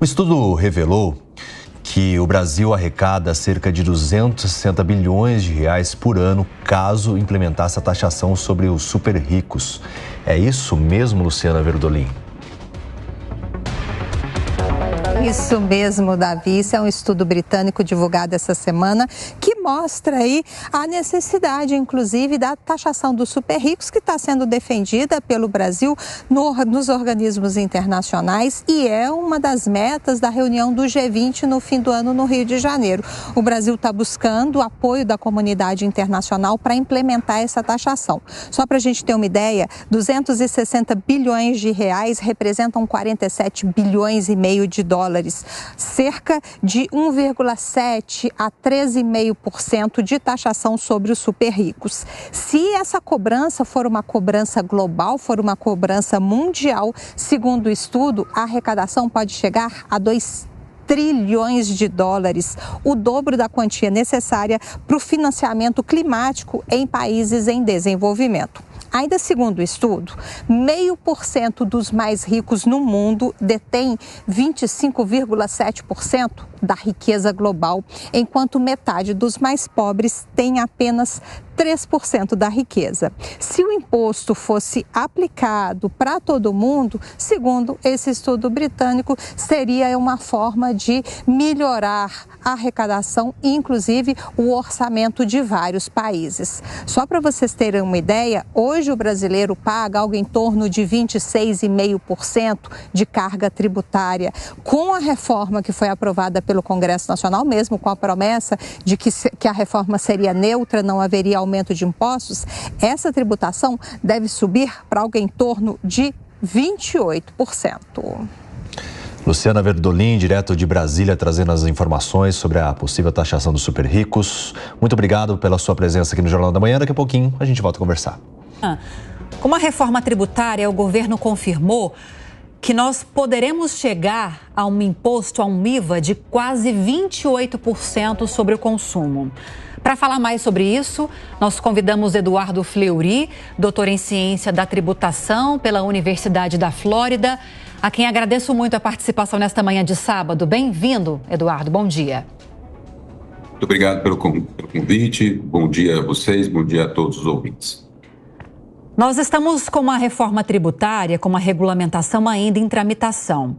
O estudo revelou que o Brasil arrecada cerca de 260 bilhões de reais por ano caso implementasse a taxação sobre os super ricos. É isso mesmo, Luciana Verdolim? Isso mesmo, Davi. Isso é um estudo britânico divulgado essa semana que mostra aí a necessidade, inclusive, da taxação dos super ricos que está sendo defendida pelo Brasil nos organismos internacionais e é uma das metas da reunião do G20 no fim do ano no Rio de Janeiro. O Brasil está buscando o apoio da comunidade internacional para implementar essa taxação. Só para a gente ter uma ideia, 260 bilhões de reais representam 47 bilhões e meio de dólares. Cerca de 1,7% a 13,5% de taxação sobre os super ricos. Se essa cobrança for uma cobrança global, for uma cobrança mundial, segundo o estudo, a arrecadação pode chegar a 2 trilhões de dólares, o dobro da quantia necessária para o financiamento climático em países em desenvolvimento. Ainda segundo o estudo, 0,5% dos mais ricos no mundo detém 25,7% da riqueza global, enquanto metade dos mais pobres tem apenas 3% da riqueza. Se o imposto fosse aplicado para todo mundo, segundo esse estudo britânico, seria uma forma de melhorar a arrecadação e, inclusive, o orçamento de vários países. Só para vocês terem uma ideia, hoje o brasileiro paga algo em torno de 26,5% de carga tributária. Com a reforma que foi aprovada pelo Congresso Nacional, mesmo com a promessa de que a reforma seria neutra, não haveria aumento de impostos, essa tributação deve subir para algo em torno de 28%. Luciana Verdolim, direto de Brasília, trazendo as informações sobre a possível taxação dos super ricos. Muito obrigado pela sua presença aqui no Jornal da Manhã. Daqui a pouquinho a gente volta a conversar. Com a reforma tributária, o governo confirmou que nós poderemos chegar a um imposto, a um IVA de quase 28% sobre o consumo. Para falar mais sobre isso, nós convidamos Eduardo Fleury, doutor em ciência da tributação pela Universidade da Flórida, a quem agradeço muito a participação nesta manhã de sábado. Bem-vindo, Eduardo. Bom dia. Muito obrigado pelo convite. Bom dia a vocês, bom dia a todos os ouvintes. Nós estamos com uma reforma tributária, com uma regulamentação ainda em tramitação.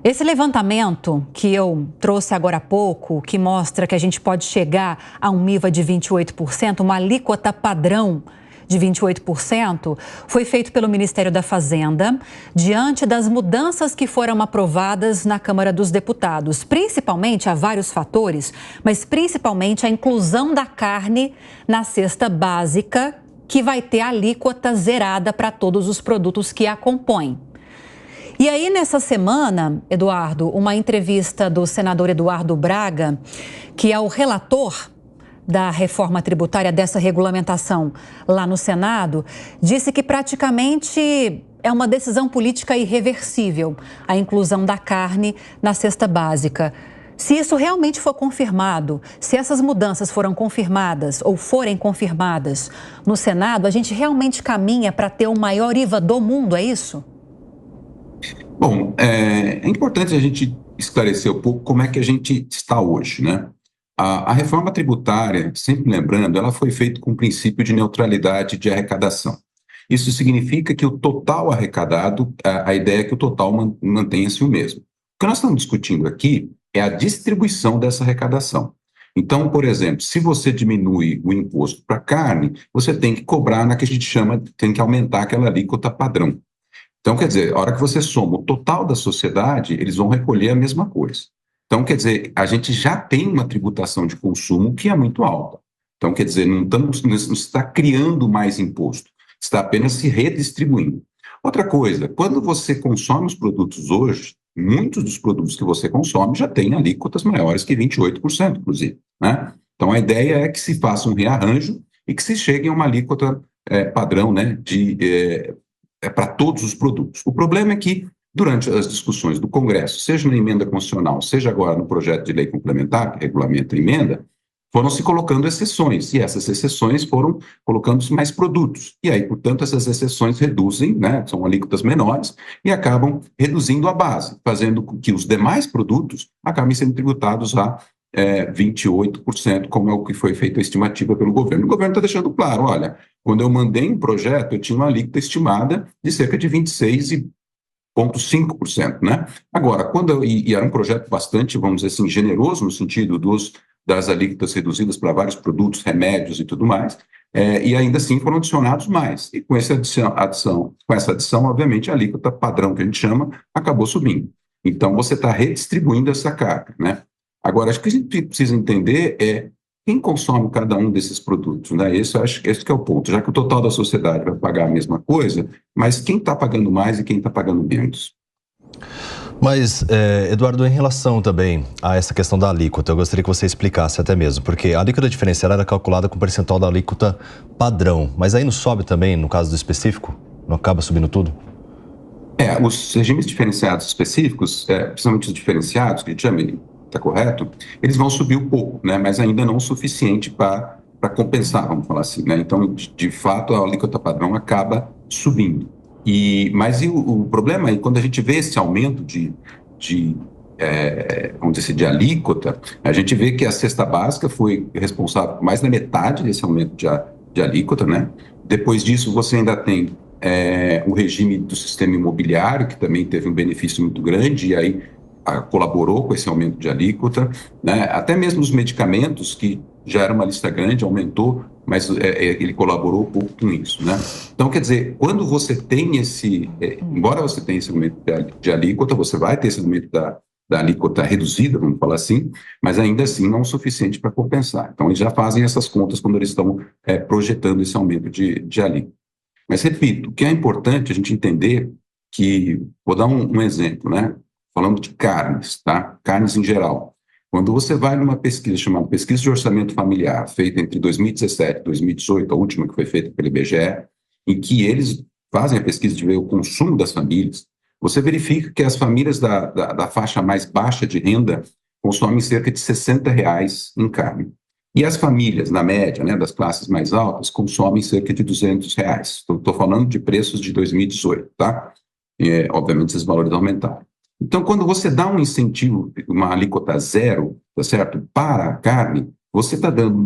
Esse levantamento que eu trouxe agora há pouco, que mostra que a gente pode chegar a um IVA de 28%, uma alíquota padrão de 28%, foi feito pelo Ministério da Fazenda, diante das mudanças que foram aprovadas na Câmara dos Deputados. Principalmente, há vários fatores, mas principalmente a inclusão da carne na cesta básica, que vai ter alíquota zerada para todos os produtos que a compõem. E aí, nessa semana, Eduardo, uma entrevista do senador Eduardo Braga, que é o relator da reforma tributária, dessa regulamentação lá no Senado, disse que praticamente é uma decisão política irreversível a inclusão da carne na cesta básica. Se isso realmente for confirmado, se essas mudanças foram confirmadas ou forem confirmadas no Senado, a gente realmente caminha para ter o maior IVA do mundo, é isso? Bom, é importante a gente esclarecer um pouco como é que a gente está hoje, né? A reforma tributária, sempre lembrando, ela foi feita com o princípio de neutralidade de arrecadação. Isso significa que o total arrecadado, a ideia é que o total mantenha-se o mesmo. O que nós estamos discutindo aqui é a distribuição dessa arrecadação. Então, por exemplo, se você diminui o imposto para carne, você tem que cobrar na que a gente chama, tem que aumentar aquela alíquota padrão. Então, quer dizer, a hora que você soma o total da sociedade, eles vão recolher a mesma coisa. Então, quer dizer, a gente já tem uma tributação de consumo que é muito alta. Então, quer dizer, não está criando mais imposto, está apenas se redistribuindo. Outra coisa, quando você consome os produtos hoje, muitos dos produtos que você consome já têm alíquotas maiores que 28%, inclusive, né? Então, a ideia é que se faça um rearranjo e que se chegue a uma alíquota padrão, né, para todos os produtos. O problema é que, durante as discussões do Congresso, seja na emenda constitucional, seja agora no projeto de lei complementar, que regulamenta a emenda, foram se colocando exceções, e essas exceções foram colocando mais produtos. E aí, portanto, essas exceções reduzem, né, são alíquotas menores, e acabam reduzindo a base, fazendo com que os demais produtos acabem sendo tributados a 28%, como é o que foi feita a estimativa pelo governo. O governo está deixando claro, olha, quando eu mandei um projeto, eu tinha uma alíquota estimada de cerca de 26,5%, né? Agora, e era um projeto bastante, vamos dizer assim, generoso no sentido das alíquotas reduzidas para vários produtos, remédios e tudo mais, e ainda assim foram adicionados mais. E com essa adição, obviamente, a alíquota padrão, que a gente chama, acabou subindo. Então, você está redistribuindo essa carga, né? Agora, acho que a gente precisa entender quem consome cada um desses produtos, né? Esse que é o ponto, já que o total da sociedade vai pagar a mesma coisa, mas quem está pagando mais e quem está pagando menos? Mas, Eduardo, em relação também a essa questão da alíquota, eu gostaria que você explicasse até mesmo, porque a alíquota diferenciada era calculada com o percentual da alíquota padrão, mas aí não sobe também, no caso do específico? Não acaba subindo tudo? Os regimes diferenciados específicos, principalmente os diferenciados, que a gente chama, está correto, eles vão subir um pouco, né, mas ainda não o suficiente para compensar, vamos falar assim, né? Então, de fato, a alíquota padrão acaba subindo. Mas o problema é quando a gente vê esse aumento vamos dizer, de alíquota, a gente vê que a cesta básica foi responsável por mais da metade desse aumento de alíquota, né? Depois disso, você ainda tem o regime do sistema imobiliário, que também teve um benefício muito grande, e aí colaborou com esse aumento de alíquota, né? Até mesmo os medicamentos, que já era uma lista grande, aumentou, mas ele colaborou um pouco com isso, né? Então, quer dizer, quando você tem embora você tenha esse aumento de alíquota, você vai ter esse aumento da alíquota reduzida, vamos falar assim, mas ainda assim não é o suficiente para compensar. Então, eles já fazem essas contas quando eles estão projetando esse aumento de alíquota. Mas, repito, o que é importante a gente entender vou dar um exemplo, né? Falando de carnes, tá? Carnes em geral. Quando você vai numa pesquisa chamada Pesquisa de Orçamento Familiar, feita entre 2017 e 2018, a última que foi feita pelo IBGE, em que eles fazem a pesquisa de ver o consumo das famílias, você verifica que as famílias da faixa mais baixa de renda consomem cerca de R$60 em carne. E as famílias, na média, né, das classes mais altas, consomem cerca de R$200. Estou falando de preços de 2018, tá? Obviamente, esses valores aumentaram. Então, quando você dá um incentivo, uma alíquota zero, tá certo, para a carne, você está dando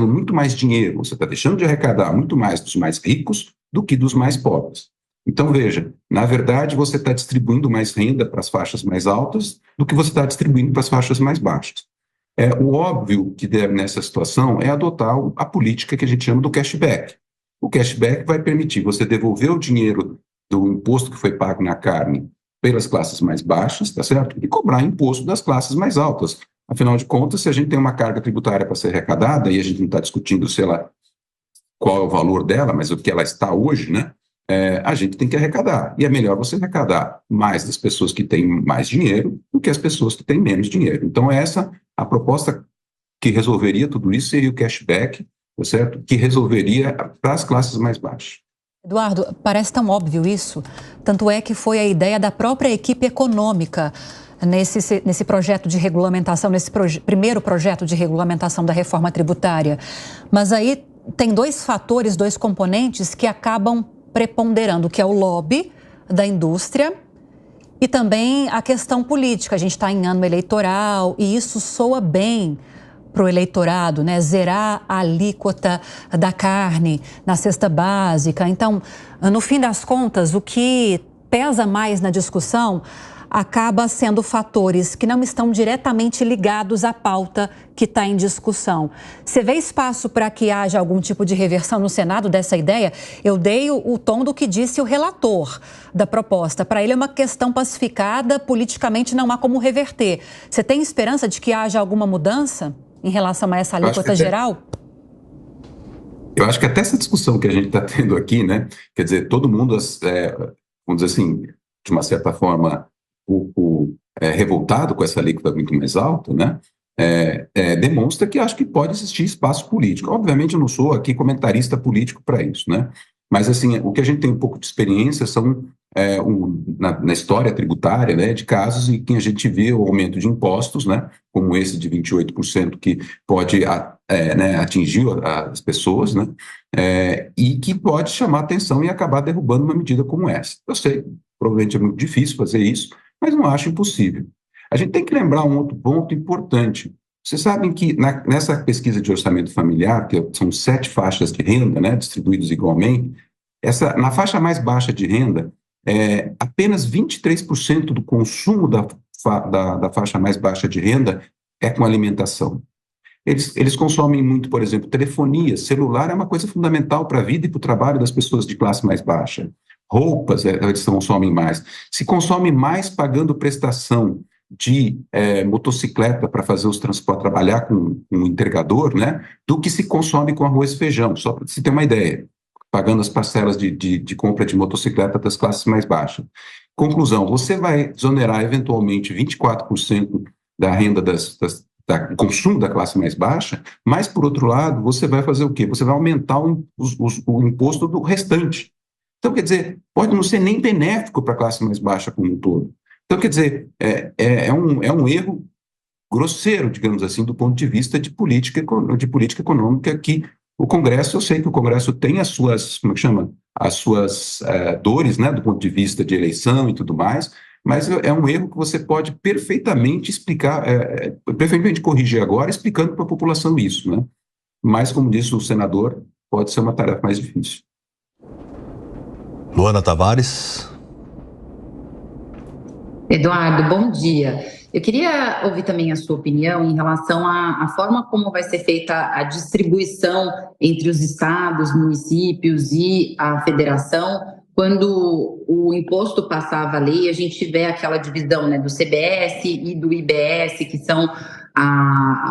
muito mais dinheiro, você está deixando de arrecadar muito mais dos mais ricos do que dos mais pobres. Então, veja, na verdade, você está distribuindo mais renda para as faixas mais altas do que você está distribuindo para as faixas mais baixas. O óbvio que deve, nessa situação, é adotar a política que a gente chama do cashback. O cashback vai permitir você devolver o dinheiro do imposto que foi pago na carne pelas classes mais baixas, tá certo? E cobrar imposto das classes mais altas. Afinal de contas, se a gente tem uma carga tributária para ser arrecadada, e a gente não está discutindo, sei lá, qual é o valor dela, mas o que ela está hoje, né? A gente tem que arrecadar. E é melhor você arrecadar mais das pessoas que têm mais dinheiro do que as pessoas que têm menos dinheiro. Então, essa a proposta que resolveria tudo isso seria o cashback, tá certo? Que resolveria para as classes mais baixas. Eduardo, parece tão óbvio isso, tanto é que foi a ideia da própria equipe econômica nesse projeto de regulamentação, primeiro projeto de regulamentação da reforma tributária. Mas aí tem dois fatores, dois componentes que acabam preponderando, que é o lobby da indústria e também a questão política. A gente está em ano eleitoral e isso soa bem para o eleitorado, né? Zerar a alíquota da carne na cesta básica. Então, no fim das contas, o que pesa mais na discussão acaba sendo fatores que não estão diretamente ligados à pauta que está em discussão. Você vê espaço para que haja algum tipo de reversão no Senado dessa ideia? Eu dei o tom do que disse o relator da proposta. Para ele é uma questão pacificada, politicamente não há como reverter. Você tem esperança de que haja alguma mudança em relação a essa alíquota geral? Eu acho que até essa discussão que a gente está tendo aqui, né? Quer dizer, todo mundo, vamos dizer assim, de uma certa forma, revoltado com essa alíquota muito mais alta, né? Demonstra que acho que pode existir espaço político. Obviamente, eu não sou aqui comentarista político para isso, né? Mas, assim, o que a gente tem um pouco de experiência são na história tributária, né, de casos em que a gente vê o aumento de impostos, né, como esse de 28% que pode atingir as pessoas, né, e que pode chamar atenção e acabar derrubando uma medida como essa. Eu sei, provavelmente é muito difícil fazer isso, mas não acho impossível. A gente tem que lembrar um outro ponto importante. Vocês sabem que nessa pesquisa de orçamento familiar, que são 7 faixas de renda, né, distribuídas igualmente, na faixa mais baixa de renda, apenas 23% do consumo da faixa mais baixa de renda é com alimentação. Eles consomem muito, por exemplo, telefonia, celular é uma coisa fundamental para a vida e para o trabalho das pessoas de classe mais baixa. Roupas, eles consomem mais. Se consome mais pagando prestação de motocicleta para fazer os transportes, trabalhar com um entregador, né, do que se consome com arroz e feijão, só para se ter uma ideia, pagando as parcelas de compra de motocicleta das classes mais baixas. Conclusão, você vai desonerar eventualmente 24% da renda do consumo da classe mais baixa, mas, por outro lado, você vai fazer o quê? Você vai aumentar o imposto do restante. Então, quer dizer, pode não ser nem benéfico para a classe mais baixa como um todo. Então, quer dizer, é um erro grosseiro, digamos assim, do ponto de vista de política econômica que o Congresso, eu sei que o Congresso tem as suas, como é que chama? As suas dores, né, do ponto de vista de eleição e tudo mais, mas é um erro que você pode perfeitamente explicar, perfeitamente corrigir agora, explicando para a população isso, né? Mas, como disse o senador, pode ser uma tarefa mais difícil. Luana Tavares. Eduardo, bom dia. Eu queria ouvir também a sua opinião em relação à forma como vai ser feita a distribuição entre os estados, municípios e a federação, quando o imposto passar a valer, a gente tiver aquela divisão, né, do CBS e do IBS, que são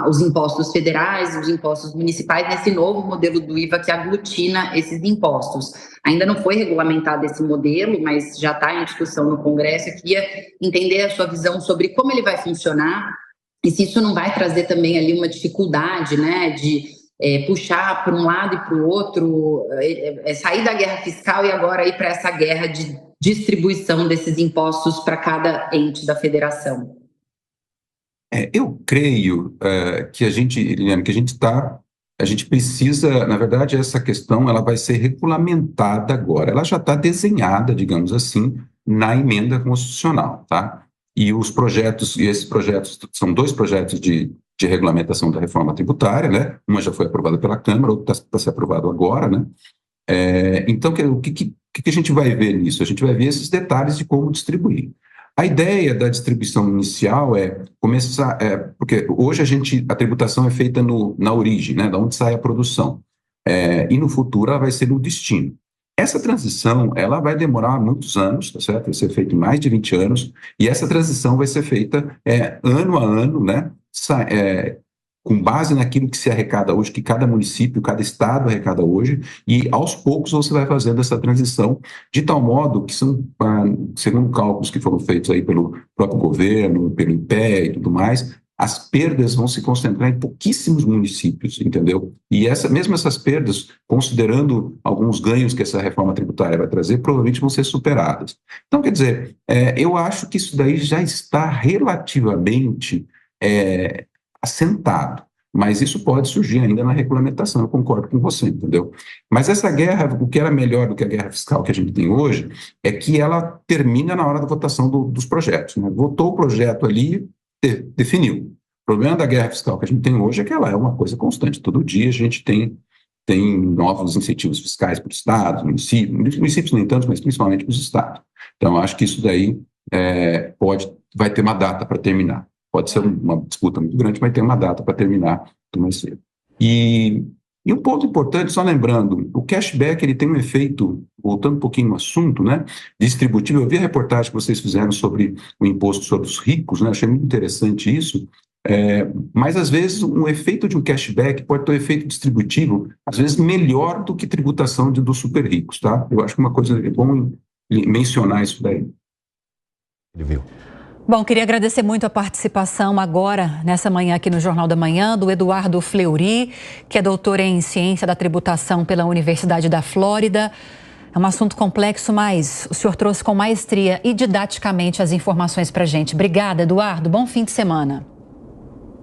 os impostos federais, os impostos municipais, nesse novo modelo do IVA que aglutina esses impostos. Ainda não foi regulamentado esse modelo, mas já está em discussão no Congresso. Eu queria entender a sua visão sobre como ele vai funcionar e se isso não vai trazer também ali uma dificuldade, né, de puxar para um lado e para o outro, sair da guerra fiscal e agora ir para essa guerra de distribuição desses impostos para cada ente da federação. Eu creio que a gente precisa, na verdade, essa questão ela vai ser regulamentada agora. Ela já está desenhada, digamos assim, na emenda constitucional, tá? E esses projetos são 2 projetos de regulamentação da reforma tributária, né? Uma já foi aprovada pela Câmara, outra está para ser aprovado agora, né? Então, o que a gente vai ver nisso? A gente vai ver esses detalhes de como distribuir. A ideia da distribuição inicial é começar, porque hoje a tributação é feita na origem, né, da onde sai a produção, e no futuro ela vai ser no destino. Essa transição, ela vai demorar muitos anos, tá certo? Vai ser feita em mais de 20 anos, e essa transição vai ser feita ano a ano, né, com base naquilo que se arrecada hoje, que cada município, cada estado arrecada hoje, e aos poucos você vai fazendo essa transição, de tal modo que são, segundo cálculos que foram feitos aí pelo próprio governo, pelo IPE e tudo mais, as perdas vão se concentrar em pouquíssimos municípios, entendeu? E mesmo essas perdas, considerando alguns ganhos que essa reforma tributária vai trazer, provavelmente vão ser superadas. Então, quer dizer, eu acho que isso daí já está relativamente assentado, mas isso pode surgir ainda na regulamentação, eu concordo com você, entendeu? Mas essa guerra, o que era melhor do que a guerra fiscal que a gente tem hoje, é que ela termina na hora da votação dos projetos, né? Votou o projeto ali, definiu. O problema da guerra fiscal que a gente tem hoje é que ela é uma coisa constante, todo dia a gente tem novos incentivos fiscais para os estados, municípios nem tanto, mas principalmente para os estados. Então, eu acho que isso daí vai ter uma data para terminar. Pode ser uma disputa muito grande, mas tem uma data para terminar muito mais cedo. E um ponto importante, só lembrando, o cashback ele tem um efeito, voltando um pouquinho no assunto, né, distributivo. Eu vi a reportagem que vocês fizeram sobre o imposto sobre os ricos, né, achei muito interessante isso, mas às vezes um efeito de um cashback pode ter um efeito distributivo, às vezes melhor do que tributação dos super ricos, tá? Eu acho que uma coisa é bom mencionar isso daí. Ele viu. Bom, queria agradecer muito a participação agora, nessa manhã aqui no Jornal da Manhã, do Eduardo Fleury, que é doutor em Ciência da Tributação pela Universidade da Flórida. É um assunto complexo, mas o senhor trouxe com maestria e didaticamente as informações para a gente. Obrigada, Eduardo. Bom fim de semana.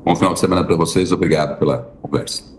Bom final de semana para vocês. Obrigado pela conversa.